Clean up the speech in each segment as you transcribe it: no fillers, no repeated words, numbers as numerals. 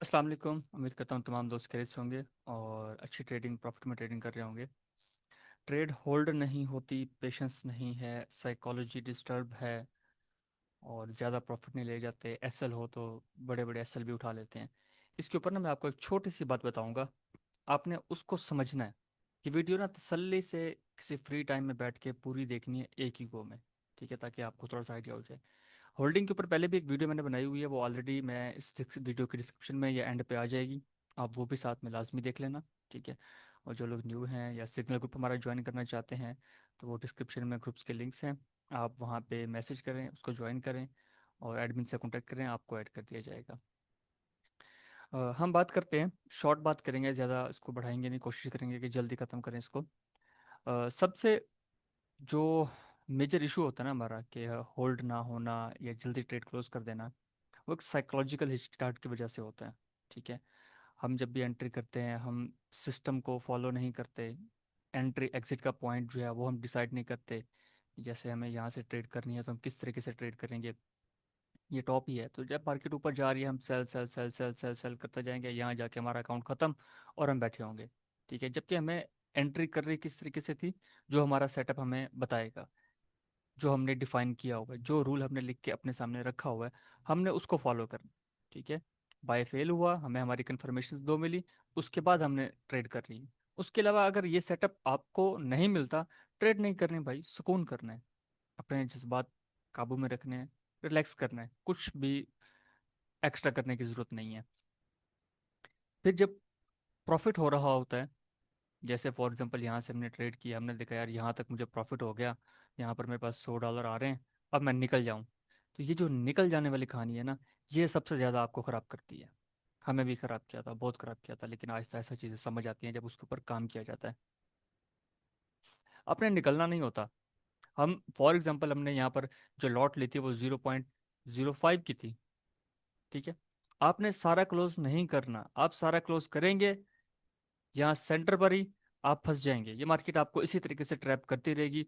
अस्सलाम वालेकुम। उम्मीद करता हूँ तमाम दोस्त खैरियत से होंगे और अच्छी ट्रेडिंग प्रॉफिट में ट्रेडिंग कर रहे होंगे। ट्रेड होल्ड नहीं होती, पेशेंस नहीं है, साइकोलॉजी डिस्टर्ब है और ज़्यादा प्रॉफिट नहीं ले जाते। एसएल हो तो बड़े बड़े एसएल भी उठा लेते हैं। इसके ऊपर ना मैं आपको एक छोटी सी बात बताऊंगा, आपने उसको समझना है। कि वीडियो ना तसल्ली से किसी फ्री टाइम में बैठ के पूरी देखनी है एक ही गो में, ठीक है, ताकि आपको थोड़ा सा आइडिया हो जाए। होल्डिंग के ऊपर पहले भी एक वीडियो मैंने बनाई हुई है, वो ऑलरेडी मैं इस वीडियो के डिस्क्रिप्शन में या एंड पे आ जाएगी। आप वो भी साथ में लाजमी देख लेना, ठीक है। और जो लोग न्यू हैं या सिग्नल ग्रुप हमारा ज्वाइन करना चाहते हैं, तो वो डिस्क्रिप्शन में ग्रुप्स के लिंक्स हैं। आप वहाँ पे मैसेज करें, उसको ज्वाइन करें और एडमिन से कॉन्टैक्ट करें, आपको ऐड कर दिया जाएगा। हम बात करते हैं, शॉर्ट बात करेंगे, ज़्यादा इसको बढ़ाएंगे नहीं, कोशिश करेंगे कि जल्दी ख़त्म करें इसको। सबसे जो मेजर इशू होता है ना हमारा, कि होल्ड ना होना या जल्दी ट्रेड क्लोज कर देना, वो एक साइकोलॉजिकल स्टार्ट की वजह से होता है, ठीक है। हम जब भी एंट्री करते हैं, हम सिस्टम को फॉलो नहीं करते। एंट्री एग्जिट का पॉइंट जो है वो हम डिसाइड नहीं करते। जैसे हमें यहाँ से ट्रेड करनी है तो हम किस तरीके से ट्रेड करेंगे। ये टॉप ही है, तो जब मार्केट ऊपर जा रही है हम sell sell sell sell sell sell करते जाएंगे, यहाँ जाके हमारा अकाउंट खत्म और हम बैठे होंगे, ठीक है। जबकि हमें एंट्री कर रही किस तरीके से थी, जो हमारा सेटअप हमें बताएगा, जो हमने डिफाइन किया हुआ है, जो रूल हमने लिख के अपने सामने रखा हुआ है, हमने उसको फॉलो करना, ठीक है। बाय फेल हुआ, हमें हमारी कन्फर्मेशन दो मिली, उसके बाद हमने ट्रेड कर रही है। उसके अलावा अगर ये सेटअप आपको नहीं मिलता, ट्रेड नहीं करनी भाई, सुकून करना है, अपने जज्बात काबू में रखने हैं, रिलैक्स करना है, कुछ भी एक्स्ट्रा करने की ज़रूरत नहीं है। फिर जब प्रॉफिट हो रहा होता है, जैसे फॉर एग्जांपल यहाँ से हमने ट्रेड किया, हमने देखा यार यहाँ तक मुझे प्रॉफिट हो गया, यहाँ पर मेरे पास $100 आ रहे हैं, अब मैं निकल जाऊँ। तो ये जो निकल जाने वाली कहानी है ना, ये सबसे ज़्यादा आपको ख़राब करती है। हमें भी ख़राब किया था, बहुत ख़राब किया था, लेकिन आहिस्ता आहिस्ता चीज़ें समझ आती हैं जब उसके ऊपर काम किया जाता है। अपने निकलना नहीं होता। हम फॉर एग्जांपल हमने यहाँ पर जो लॉट ली थी वो 0.05 की थी, ठीक है। आपने सारा क्लोज नहीं करना, आप सारा क्लोज करेंगे यहाँ सेंटर पर ही आप फंस जाएंगे। ये मार्केट आपको इसी तरीके से ट्रैप करती रहेगी,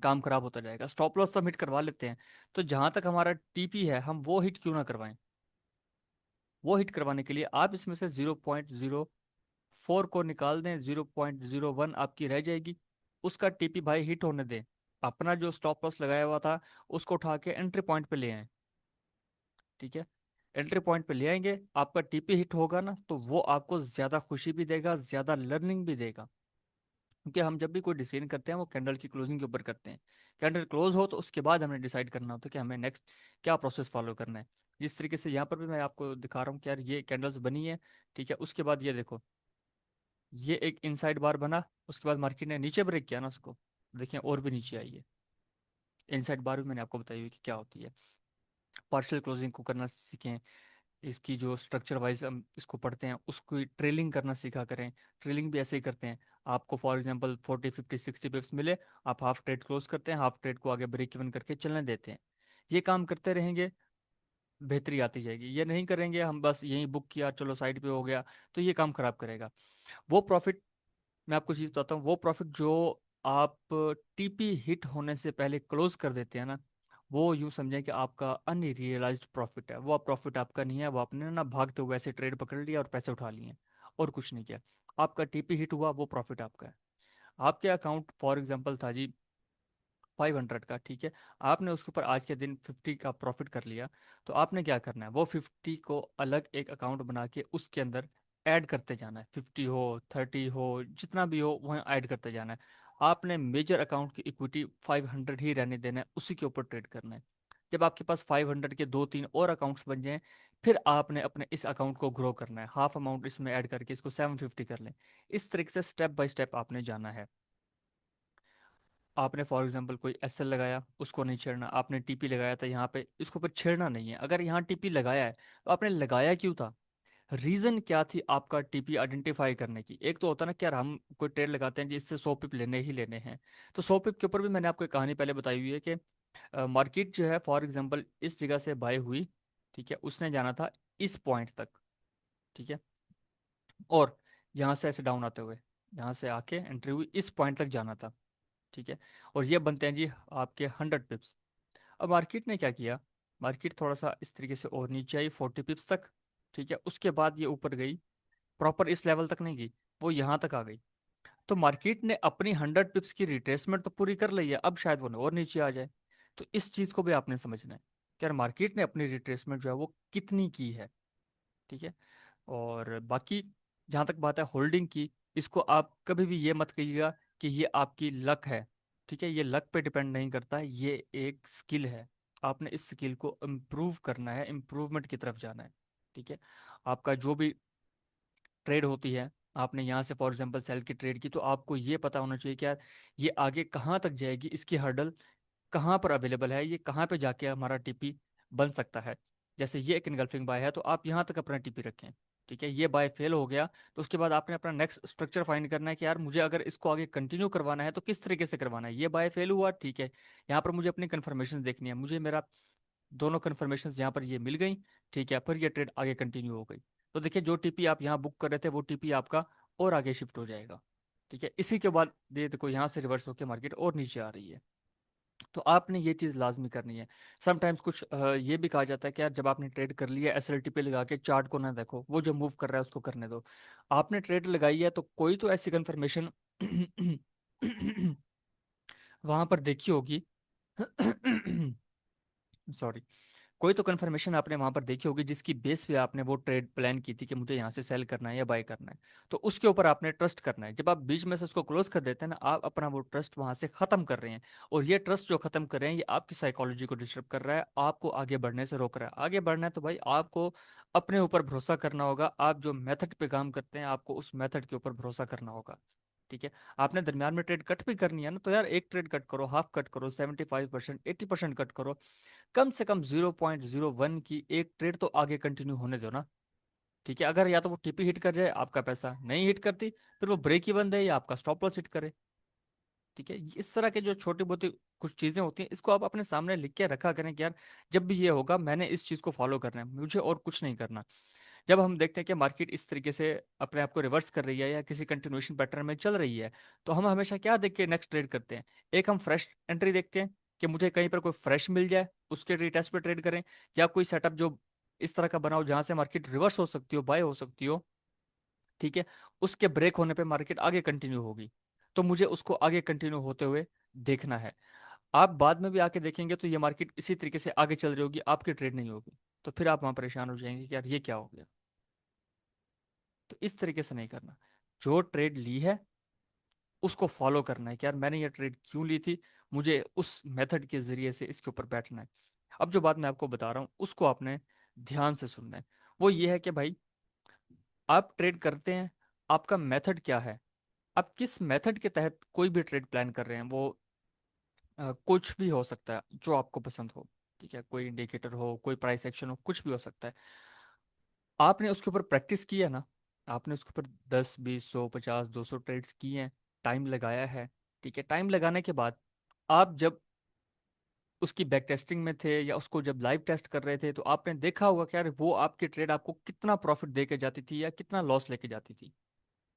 काम खराब होता जाएगा। स्टॉप लॉस तो हम हिट करवा लेते हैं, तो जहां तक हमारा टीपी है हम वो हिट क्यों ना करवाएं। वो हिट करवाने के लिए आप इसमें से 0.04 को निकाल दें, 0.01 आपकी रह जाएगी, उसका टीपी भाई हिट होने दें। अपना जो स्टॉप लॉस लगाया हुआ था उसको उठा के एंट्री पॉइंट पे ले आए, ठीक है। एंट्री पॉइंट पे ले आएंगे, आपका टीपी हिट होगा ना, तो वो आपको ज्यादा खुशी भी देगा, ज्यादा लर्निंग भी देगा। क्योंकि हम जब भी कोई डिसीजन करते हैं वो कैंडल की क्लोजिंग के ऊपर करते हैं। कैंडल क्लोज हो तो उसके बाद हमें डिसाइड करना होता है कि हमें नेक्स्ट क्या प्रोसेस फॉलो करना है। जिस तरीके से यहाँ पर भी मैं आपको दिखा रहा हूँ कि यार ये कैंडल्स बनी है, ठीक है। उसके बाद ये देखो, ये एक इनसाइड बार बना, उसके बाद मार्केट ने नीचे ब्रेक किया ना उसको, देखिए और भी नीचे आई है। इनसाइड बार भी मैंने आपको बताई हुई कि क्या होती है। पार्शियल क्लोजिंग को करना सीखें, इसकी जो स्ट्रक्चर वाइज हम इसको पढ़ते हैं उसको ट्रेलिंग करना सीखा करें। ट्रेलिंग भी ऐसे ही करते हैं। आपको फॉर एग्जांपल 40 50 60 पिप्स मिले, आप हाफ ट्रेड क्लोज करते हैं, हाफ ट्रेड को आगे ब्रेक इवन करके चलने देते हैं। ये काम करते रहेंगे, बेहतरी आती जाएगी। ये नहीं करेंगे हम बस यहीं बुक किया चलो साइड पे हो गया, तो ये काम खराब करेगा। वो प्रॉफिट, मैं आपको चीज़ बताता हूँ, वो प्रॉफिट जो आप टीपी हिट होने से पहले क्लोज कर देते हैं ना, वो यूं समझें कि आपका अनरियलाइज्ड प्रॉफिट है। वो प्रॉफिट आपका नहीं है, वो आपने ना भागते हुए ऐसे ट्रेड पकड़ लिया और पैसे उठा लिए और कुछ नहीं किया। आपका टीपी हिट हुआ, वो प्रॉफिट आपका है। आपके अकाउंट फॉर एग्जांपल था जी 500 का, ठीक है। आपने उसके ऊपर आज के दिन 50 का प्रॉफिट कर लिया, तो आपने क्या करना है, वो 50 को अलग एक अकाउंट बना के उसके अंदर ऐड करते जाना है। 50 हो 30 हो जितना भी हो वहाँ ऐड करते जाना है। आपने मेजर अकाउंट की इक्विटी 500 ही रहने देना है, उसी के ऊपर ट्रेड करना है। जब आपके पास 500 के दो तीन और अकाउंट्स बन जाएं, फिर आपने अपने इस अकाउंट को ग्रो करना है, हाफ अमाउंट इसमें ऐड करके इसको 750 कर लें। इस तरीके से स्टेप बाय स्टेप आपने जाना है। आपने फॉर एग्जांपल कोई एसएल लगाया, उसको नहीं छेड़ना। आपने टीपी लगाया था यहाँ पे, इसको पर छेड़ना नहीं है। अगर यहाँ टीपी लगाया है तो आपने लगाया क्यों था, रीजन क्या थी आपका टीपी आइडेंटिफाई करने की। एक तो होता है ना कि यार हम कोई ट्रेड लगाते हैं जिससे 100 पिप लेने ही लेने हैं, तो 100 पिप के ऊपर भी मैंने आपको एक कहानी पहले बताई हुई है कि मार्केट जो है फॉर एग्जांपल इस जगह से बाय हुई, ठीक है, उसने जाना था इस पॉइंट तक, ठीक है। और यहाँ से ऐसे डाउन आते हुए यहाँ से आके एंट्री हुई, इस पॉइंट तक जाना था, ठीक है। और ये बनते हैं जी आपके 100 पिप्स। अब मार्केट ने क्या किया, मार्केट थोड़ा सा इस तरीके से और नीचे आई 40 पिप्स तक, ठीक है, उसके बाद ये ऊपर गई, प्रॉपर इस लेवल तक नहीं गई, वो यहाँ तक आ गई। तो मार्केट ने अपनी 100 पिप्स की रिट्रेसमेंट तो पूरी कर ली है, अब शायद वो और नीचे आ जाए। तो इस चीज को भी आपने समझना है कि यार मार्केट ने अपनी रिट्रेसमेंट जो है वो कितनी की है। ठीक है। और बाकी जहाँ तक बात है होल्डिंग की, इसको आप कभी भी ये मत कहिएगा कि ये आपकी लक है। ठीक है, ये लक पे डिपेंड नहीं करता है, ये एक स्किल है। आपने इस स्किल को इम्प्रूव करना है, इम्प्रूवमेंट की तरफ जाना है। ठीक है। आपका जो भी ट्रेड होती है, आपने यहाँ से फॉर एग्जांपल सेल की ट्रेड की, तो आपको ये पता होना चाहिए कि यार ये आगे कहाँ तक जाएगी, इसकी हर्डल कहाँ पर अवेलेबल है, ये कहाँ पे जाके हमारा टीपी बन सकता है। जैसे ये एक इनगल्फिंग बाय है, तो आप यहाँ तक अपना टीपी रखें। ठीक है, ये बाय फेल हो गया, तो उसके बाद आपने अपना नेक्स्ट स्ट्रक्चर फाइंड करना है कि यार मुझे अगर इसको आगे कंटिन्यू करवाना है तो किस तरीके से करवाना है। ये बाय फेल हुआ, ठीक है, यहाँ पर मुझे अपनी कन्फर्मेशन देखनी है, मुझे मेरा दोनों कन्फर्मेशन यहाँ पर ये मिल गई। ठीक है, फिर ये ट्रेड आगे कंटिन्यू हो गई। तो देखिए जो टीपी आप यहाँ बुक कर रहे थे वो टीपी आपका और आगे शिफ्ट हो जाएगा। ठीक है, इसी के बाद ये देखो यहाँ से रिवर्स होकर मार्केट और नीचे आ रही है। तो आपने ये चीज़ लाजमी करनी है। समटाइम्स कुछ ये भी कहा जाता है कि यार जब आपने ट्रेड कर लिया एसएलटी पे लगा के चार्ट को ना देखो, वो जो मूव कर रहा है उसको करने दो। आपने ट्रेड लगाई है तो कोई तो ऐसी कंफर्मेशन वहां पर देखी होगी। सॉरी, कोई तो कंफर्मेशन आपने वहां पर देखी होगी जिसकी बेस पे आपने वो ट्रेड प्लान की थी कि मुझे यहाँ से सेल करना है या बाय करना है। तो उसके ऊपर आपने ट्रस्ट करना है। जब आप बीच में से उसको क्लोज कर देते हैं ना, आप अपना वो ट्रस्ट वहां से खत्म कर रहे हैं। और ये ट्रस्ट जो खत्म कर रहे हैं, ये आपकी साइकोलॉजी को डिस्टर्ब कर रहा है, आपको आगे बढ़ने से रोक रहा है। आगे बढ़ना है तो भाई आपको अपने ऊपर भरोसा करना होगा। आप जो मेथड पे काम करते हैं, आपको उस मेथड के ऊपर भरोसा करना होगा। ठीक है। आपने दरमियान में ट्रेड कट भी करनी है ना, तो यार एक ट्रेड कट करो, हाफ कट करो, 75%, 80% कट करो। कम से कम 0.01 की एक ट्रेड तो आगे कंटिन्यू होने दो ना। ठीक है, अगर या तो वो टीपी हिट कर जाए, आपका पैसा नहीं हिट करती, फिर वो ब्रेक इवन दे या आपका स्टॉप लॉस हिट करे। ठीक है, इस तरह के जो छोटी बहुत कुछ चीजें होती हैं, इसको आप अपने सामने लिख के रखा करें कि यार जब भी ये होगा मैंने इस चीज को फॉलो करना है, मुझे और कुछ नहीं करना। जब हम देखते हैं कि मार्केट इस तरीके से अपने आप को रिवर्स कर रही है या किसी कंटिन्यूएशन पैटर्न में चल रही है, तो हम हमेशा क्या देख के नेक्स्ट ट्रेड करते हैं? एक हम फ्रेश एंट्री देखते हैं कि मुझे कहीं पर कोई फ्रेश मिल जाए, उसके रीटेस्ट पे ट्रेड करें, या कोई सेटअप जो इस तरह का बनाओ जहां से मार्केट रिवर्स हो सकती हो, बाय हो सकती हो। ठीक है, उसके ब्रेक होने पे मार्केट आगे कंटिन्यू होगी, तो मुझे उसको आगे कंटिन्यू होते हुए देखना है। आप बाद में भी आके देखेंगे तो ये मार्केट इसी तरीके से आगे चल रही होगी, आपकी ट्रेड नहीं होगी। तो फिर आप वहां परेशान हो जाएंगे कि यार ये क्या हो गया। तो इस तरीके से नहीं करना। जो ट्रेड ली है उसको फॉलो करना है कि यार मैंने ये ट्रेड क्यों ली थी, मुझे उस मेथड के जरिए से इसके ऊपर बैठना है। अब जो बात मैं आपको बता रहा हूँ उसको आपने ध्यान से सुनना है। वो ये है कि भाई आप ट्रेड करते हैं, आपका मेथड क्या है, आप किस मेथड के तहत कोई भी ट्रेड प्लान कर रहे हैं। वो कुछ भी हो सकता है जो आपको पसंद हो। ठीक है, कोई इंडिकेटर हो, कोई प्राइस एक्शन हो, कुछ भी हो सकता है। आपने उसके ऊपर प्रैक्टिस की है ना, आपने उसके ऊपर 10, 20, 100, 50, 200 ट्रेड्स किए हैं, टाइम लगाया है। ठीक है, टाइम लगाने के बाद आप जब उसकी बैक टेस्टिंग में थे या उसको जब लाइव टेस्ट कर रहे थे, तो आपने देखा होगा कि यार वो आपकी ट्रेड आपको कितना प्रॉफिट दे के जाती थी या कितना लॉस लेके जाती थी।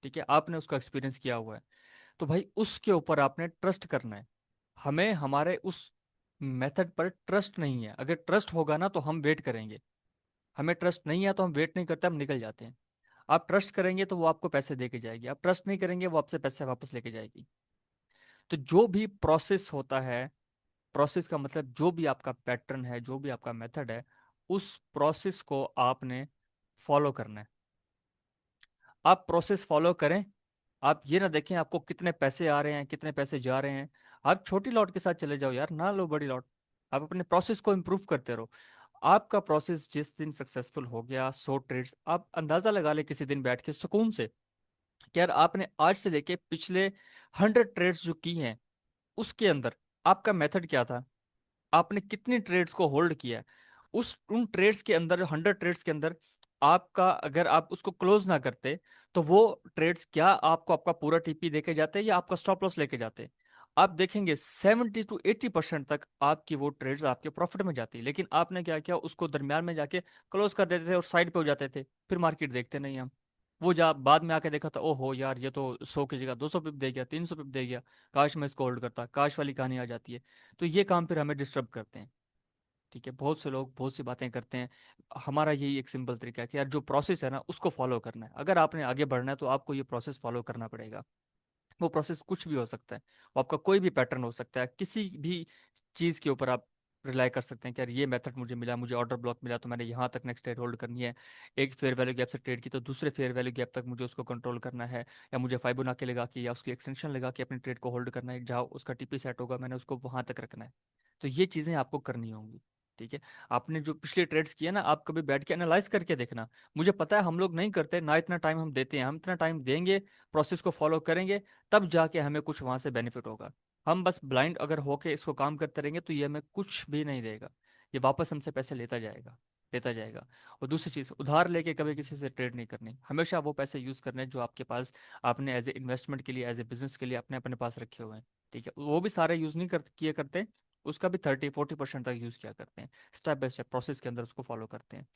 ठीक है, आपने उसका एक्सपीरियंस किया हुआ है। तो भाई उसके ऊपर आपने ट्रस्ट करना है। हमें हमारे उस मेथड पर ट्रस्ट नहीं है। अगर ट्रस्ट होगा ना तो हम वेट करेंगे, हमें ट्रस्ट नहीं है तो हम वेट नहीं करते, हम निकल जाते हैं। आप ट्रस्ट करेंगे तो वो आपको पैसे दे के जाएगी, आप ट्रस्ट नहीं करेंगे वो आपसे पैसे वापस लेके जाएगी। तो जो भी प्रोसेस होता है, प्रोसेस का मतलब जो भी आपका पैटर्न है, जो भी आपका मेथड है, उस प्रोसेस को आपने फॉलो करना है। आप प्रोसेस फॉलो करें। आप ये ना देखें आपको कितने पैसे आ रहे हैं, कितने पैसे जा रहे हैं। आप छोटी लॉट के साथ चले जाओ यार, ना लो बड़ी लॉट। आप अपने प्रोसेस को इम्प्रूव करते रहो। आपका प्रोसेस जिस दिन सक्सेसफुल हो गया, 100 ट्रेड्स, आप अंदाजा लगा ले किसी दिन बैठ के सुकून से कि यार आपने आज से लेके पिछले 100 ट्रेड्स जो की हैं, उसके अंदर आपका मेथड क्या था, आपने कितनी ट्रेड्स को होल्ड किया है। उस उन ट्रेड्स के अंदर, 100 ट्रेड्स के अंदर, आपका अगर आप उसको क्लोज ना करते, तो वो ट्रेड्स क्या आपको आपका पूरा टीपी देके जाते या आपका स्टॉप लॉस लेके जाते? आप देखेंगे 70 to 80% तक आपकी वो ट्रेड्स आपके प्रॉफिट में जाती। लेकिन आपने क्या किया, उसको दरमियान में जाके क्लोज कर देते थे और साइड पे हो जाते थे, फिर मार्केट देखते नहीं हम। वो जा बाद में आके देखा था, ओहो यार ये तो 100 की जगह 200 पिप दे गया, 300 पिप दे गया, काश मैं इसको होल्ड करता, काश वाली कहानी आ जाती है। तो ये काम फिर हमें डिस्टर्ब करते हैं। ठीक है, बहुत से लोग बहुत सी बातें करते हैं। हमारा यही एक सिंपल तरीका है कि यार जो प्रोसेस है ना उसको फॉलो करना है। अगर आपने आगे बढ़ना है तो आपको ये प्रोसेस फॉलो करना पड़ेगा। वो प्रोसेस कुछ भी हो सकता है, वो आपका कोई भी पैटर्न हो सकता है, किसी भी चीज़ के ऊपर आप रिलाई कर सकते हैं कि यार ये मेथड मुझे मिला, मुझे ऑर्डर ब्लॉक मिला तो मैंने यहाँ तक नेक्स्ट ट्रेड होल्ड करनी है। एक फेयर वैल्यू गैप से ट्रेड की तो दूसरे फेयर वैल्यू गैप तक मुझे उसको कंट्रोल करना है, या मुझे फाइबोनाची लगा के या उसकी एक्सटेंशन लगा के अपनी ट्रेड को होल्ड करना है, जहाँ उसका टीपी सेट होगा मैंने उसको वहां तक रखना है। तो ये चीज़ें आपको करनी होंगी। ठीक है, आपने जो पिछले ट्रेड्स किए ना, आप कभी बैठ के एनालाइज करके देखना। मुझे पता है हम लोग नहीं करते ना, इतना टाइम हम देते हैं, हम इतना टाइम देंगे, प्रोसेस को फॉलो करेंगे, तब जाके हमें कुछ वहां से बेनिफिट होगा। हम बस ब्लाइंड अगर होके इसको काम करते रहेंगे तो ये हमें कुछ भी नहीं देगा। ये वापस हमसे पैसे लेता जाएगा, लेता जाएगा। और दूसरी चीज, उधार लेके कभी किसी से ट्रेड नहीं करनी। हमेशा वो पैसे यूज करने हैं जो आपके पास, आपने एज ए इन्वेस्टमेंट के लिए, एज ए बिजनेस के लिए अपने अपने पास रखे हुए हैं। ठीक है, वो भी सारे यूज नहीं किए करते, उसका भी 30-40% तक यूज किया करते हैं। स्टेप बाय स्टेप प्रोसेस के अंदर उसको फॉलो करते हैं।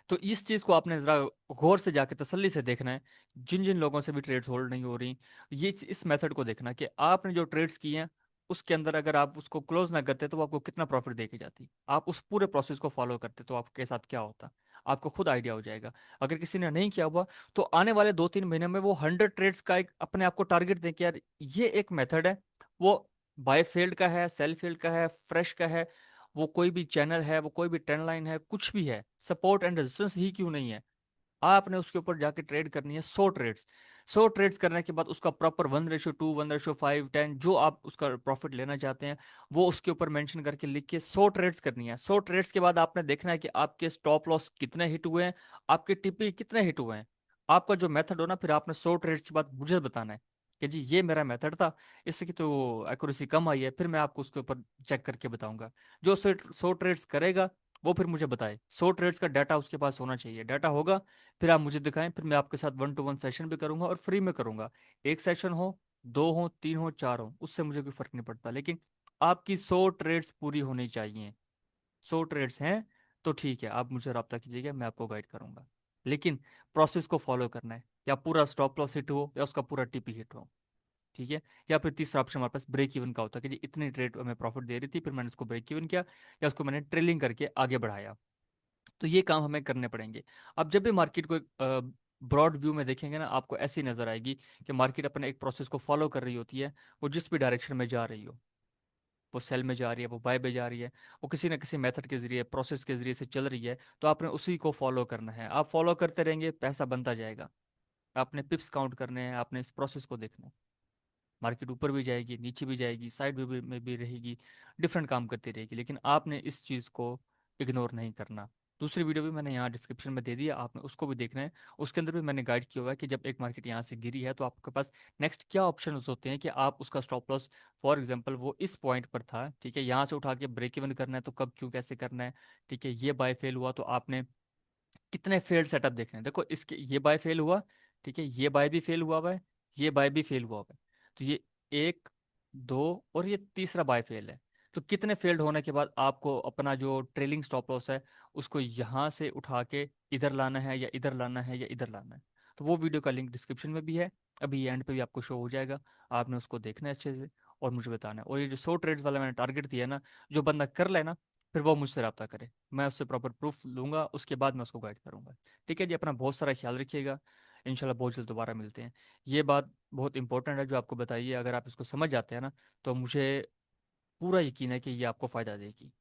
तो इस चीज को आपने जरा गौर से जाके तसल्ली से देखना है। जिन जिन लोगों से भी ट्रेड्स होल्ड नहीं हो रही, इस मेथड को देखना कि आपने जो ट्रेड्स किए हैं उसके अंदर अगर आप उसको क्लोज ना करते तो वो आपको कितना प्रॉफिट देके जाती। आप उस पूरे प्रोसेस को फॉलो करते तो आपके साथ क्या होता, आपको खुद आइडिया हो जाएगा। अगर किसी ने नहीं किया हुआ तो आने वाले 2-3 महीने में वो 100 ट्रेड्स का एक अपने आप को टारगेट दें कि यार ये एक मेथड है, वो बाय फील्ड का है, सेल फील्ड का है, फ्रेश का है, वो कोई भी चैनल है, वो कोई भी ट्रेंड लाइन है, कुछ भी है, सपोर्ट एंड रेजिस्टेंस ही क्यों नहीं है, आपने उसके ऊपर जाके ट्रेड करनी है 100 ट्रेड्स। 100 ट्रेड्स करने के बाद उसका प्रॉपर 1:2, 1:5, 10 जो आप उसका प्रॉफिट लेना चाहते हैं वो उसके ऊपर मेंशन करके लिख के 100 ट्रेड्स करनी है। 100 ट्रेड्स के बाद आपने देखना है कि आपके स्टॉप लॉस कितने हिट हुए हैं, आपके टीपी कितने हिट हुए हैं। आपका जो मेथड हो ना, फिर आपने 100 ट्रेड्स के बाद मुझे बताना है कि जी ये मेरा मेथड था, इससे की तो एक्यूरेसी कम आई है, फिर मैं आपको उसके ऊपर चेक करके बताऊंगा। जो 100 ट्रेड्स करेगा वो फिर मुझे बताए। 100 ट्रेड्स का डाटा उसके पास होना चाहिए, डाटा होगा फिर आप मुझे दिखाएं, फिर मैं आपके साथ 1-to-1 सेशन भी करूंगा और फ्री में करूंगा। एक सेशन हो, दो हो, तीन हो, चार हो, उससे मुझे कोई फर्क नहीं पड़ता, लेकिन आपकी 100 ट्रेड्स पूरी होनी चाहिए। 100 ट्रेड्स हैं तो ठीक है, आप मुझे रब्ता कीजिएगा, मैं आपको गाइड करूंगा। लेकिन प्रोसेस को फॉलो करना है, या पूरा स्टॉप लॉस हिट हो या उसका पूरा टीपी हिट हो। ठीक है, या फिर तीसरा ऑप्शन हमारे पास ब्रेक इवन का होता है कि जी इतनी ट्रेड हमें प्रॉफिट दे रही थी, फिर मैंने उसको ब्रेक इवन किया या उसको मैंने ट्रेलिंग करके आगे बढ़ाया। तो ये काम हमें करने पड़ेंगे। अब जब भी मार्केट को एक ब्रॉड व्यू में देखेंगे ना, आपको ऐसी नजर आएगी कि मार्केट अपने एक प्रोसेस को फॉलो कर रही होती है। वो जिस भी डायरेक्शन में जा रही हो, वो सेल में जा रही है, वो बाय में जा रही है, वो किसी ना किसी मेथड के जरिए, प्रोसेस के जरिए से चल रही है, तो आपने उसी को फॉलो करना है। आप फॉलो करते रहेंगे, पैसा बनता जाएगा। आपने पिप्स काउंट करने हैं, आपने इस प्रोसेस को देखना है। मार्केट ऊपर भी जाएगी, नीचे भी जाएगी, साइड में भी रहेगी, डिफरेंट काम करती रहेगी, लेकिन आपने इस चीज़ को इग्नोर नहीं करना। दूसरी वीडियो भी मैंने यहाँ डिस्क्रिप्शन में दे दिया, आपने उसको भी देखना है। उसके अंदर भी मैंने गाइड किया हुआ है कि जब एक मार्केट यहाँ से गिरी है तो आपके पास नेक्स्ट क्या ऑप्शन होते हैं कि आप उसका स्टॉप लॉस, फॉर एग्जाम्पल वो इस पॉइंट पर था, ठीक है, यहाँ से उठा के ब्रेक इवन करना है तो कब, क्यों, कैसे करना है। ठीक है, ये बाय फेल हुआ तो आपने कितने फेल्ड सेटअप देखने हैं। देखो इसके, ये बाय फेल हुआ, ठीक है, ये बाय भी फेल हुआ हुआ है, ये बाय भी फेल हुआ हुआ है, तो ये एक, दो, और ये तीसरा बाय फेल है। तो कितने फेल्ड होने के बाद आपको अपना जो ट्रेलिंग स्टॉप लॉस है उसको यहाँ से उठा के इधर लाना है, या इधर लाना है, या इधर लाना है। तो वो वीडियो का लिंक डिस्क्रिप्शन में भी है, अभी एंड पे भी आपको शो हो जाएगा। आपने उसको देखना है अच्छे से और मुझे बताना है। और ये जो 100 ट्रेड्स वाला मैंने टारगेट दिया है ना, जो बंदा कर लेना, फिर वो मुझसे रब्ता करे, मैं उससे प्रॉपर प्रूफ लूंगा, उसके बाद मैं उसको गाइड करूंगा। ठीक है जी, अपना बहुत सारा ख्याल रखिएगा। इंशाल्लाह बहुत जल्द दोबारा मिलते हैं। ये बात बहुत इंपॉर्टेंट है जो आपको बताइए, अगर आप इसको समझ जाते हैं ना तो मुझे पूरा यकीन है कि ये आपको फ़ायदा देगी।